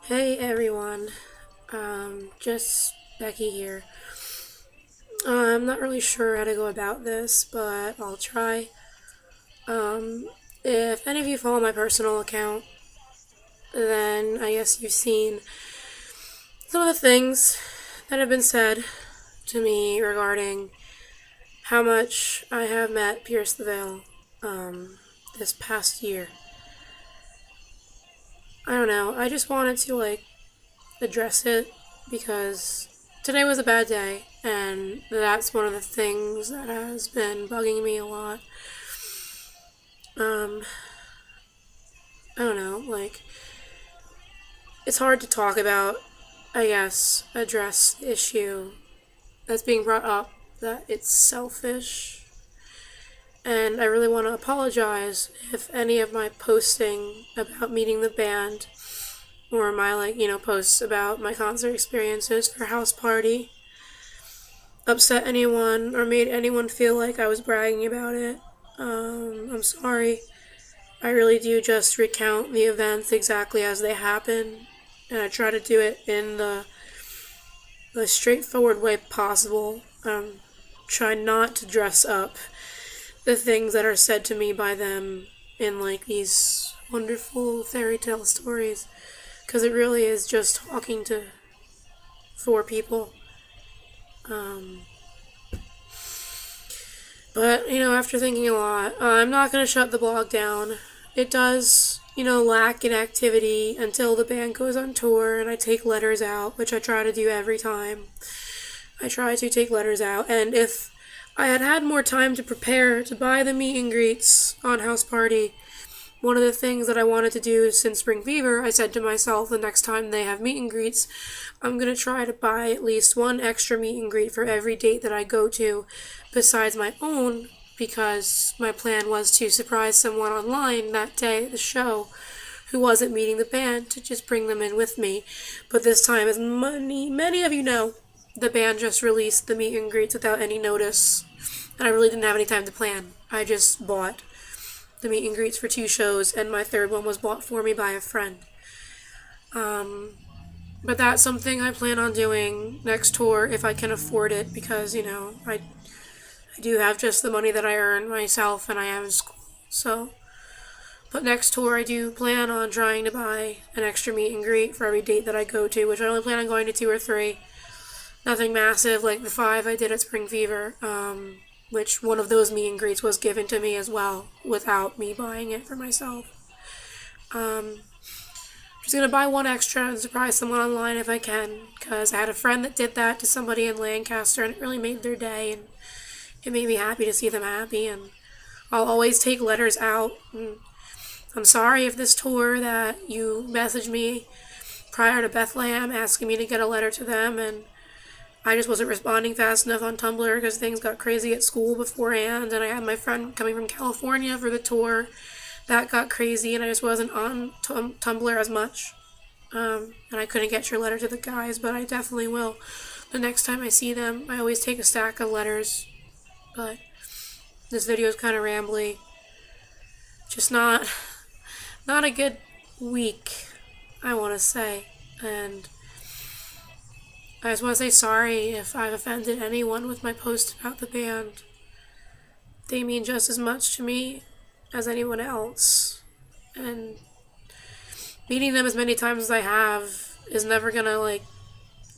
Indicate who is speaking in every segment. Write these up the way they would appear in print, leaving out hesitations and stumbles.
Speaker 1: Hey everyone, just Becky here. I'm not really sure how to go about this, but I'll try. If any of you follow my personal account, then I guess you've seen some of the things that have been said to me regarding how much I have met Pierce the Veil, this past year. I don't know, I just wanted to, address it because today was a bad day, and that's one of the things that has been bugging me a lot. Um, I don't know, it's hard to talk about, I guess, address the issue that's being brought up, that it's selfish. And I really want to apologize if any of my posting about meeting the band or my, posts about my concert experiences for House Party upset anyone or made anyone feel like I was bragging about it. I'm sorry. I really do just recount the events exactly as they happen, and I try to do it in the straightforward way possible. Try not to dress up the things that are said to me by them in these wonderful fairy tale stories, because it really is just talking to four people. But, after thinking a lot, I'm not going to shut the blog down. It does, lack in activity until the band goes on tour and I take letters out, which I try to do every time. I try to take letters out, and if I had had more time to prepare to buy the meet and greets on House Party, one of the things that I wanted to do since Spring Fever, I said to myself the next time they have meet and greets, I'm going to try to buy at least one extra meet and greet for every date that I go to besides my own, because my plan was to surprise someone online that day at the show who wasn't meeting the band, to just bring them in with me. But this time, as many of you know, the band just released the meet and greets without any notice, and I really didn't have any time to plan. I just bought the meet and greets for two shows, and my third one was bought for me by a friend. But that's something I plan on doing next tour if I can afford it, because, I do have just the money that I earn myself and I am in school. So, but next tour I do plan on trying to buy an extra meet and greet for every date that I go to, which I only plan on going to 2 or 3. Nothing massive like the 5 I did at Spring Fever, which one of those meet and greets was given to me as well, without me buying it for myself. Just gonna buy one extra and surprise someone online if I can, because I had a friend that did that to somebody in Lancaster, and it really made their day, and it made me happy to see them happy. And I'll always take letters out. And I'm sorry if this tour that you messaged me prior to Bethlehem asking me to get a letter to them, and I just wasn't responding fast enough on Tumblr because things got crazy at school beforehand, and I had my friend coming from California for the tour. That got crazy, and I just wasn't on Tumblr as much. And I couldn't get your letter to the guys, but I definitely will. The next time I see them, I always take a stack of letters. But this video is kind of rambly. Just not a good week, I want to say. And I just want to say sorry if I've offended anyone with my post about the band. They mean just as much to me as anyone else. And meeting them as many times as I have is never gonna,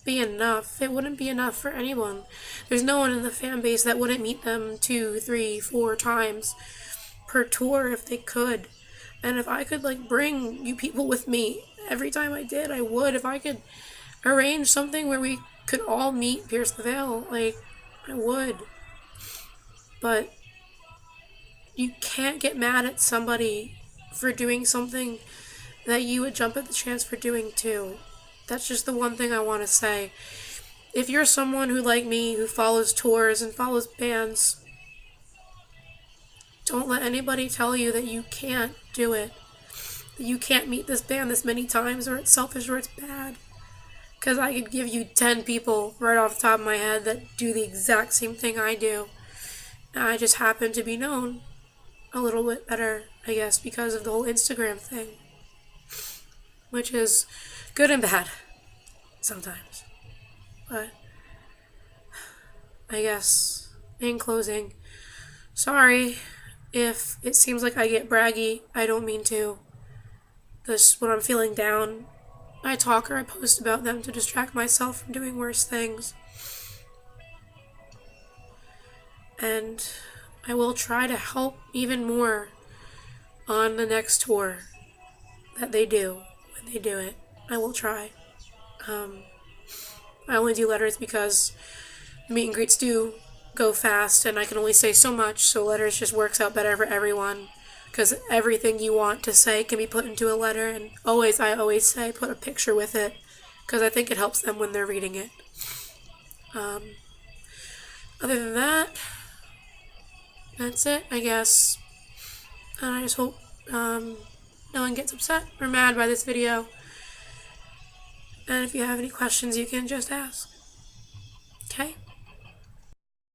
Speaker 1: be enough. It wouldn't be enough for anyone. There's no one in the fan base that wouldn't meet them 2, 3, 4 times per tour if they could. And if I could, bring you people with me every time I did, I would. If I could arrange something where we could all meet Pierce the Veil, I would. But you can't get mad at somebody for doing something that you would jump at the chance for doing too. That's just the one thing I want to say. If you're someone who, like me, who follows tours and follows bands, don't let anybody tell you that you can't do it. That you can't meet this band this many times, or it's selfish, or it's bad. Because I could give you 10 people right off the top of my head that do the exact same thing I do. And I just happen to be known a little bit better, I guess, because of the whole Instagram thing. which is good and bad sometimes. But I guess in closing, sorry if it seems like I get braggy. I don't mean to. This, when I'm feeling down, I talk or I post about them to distract myself from doing worse things. And I will try to help even more on the next tour that they do, when they do it. I will try. I only do letters because the meet and greets do go fast and I can only say so much, so letters just works out better for everyone, because everything you want to say can be put into a letter, and I always say put a picture with it, because I think it helps them when they're reading it. Other than that, that's it, I guess. And I just hope no one gets upset or mad by this video. And if you have any questions, you can just ask. Okay?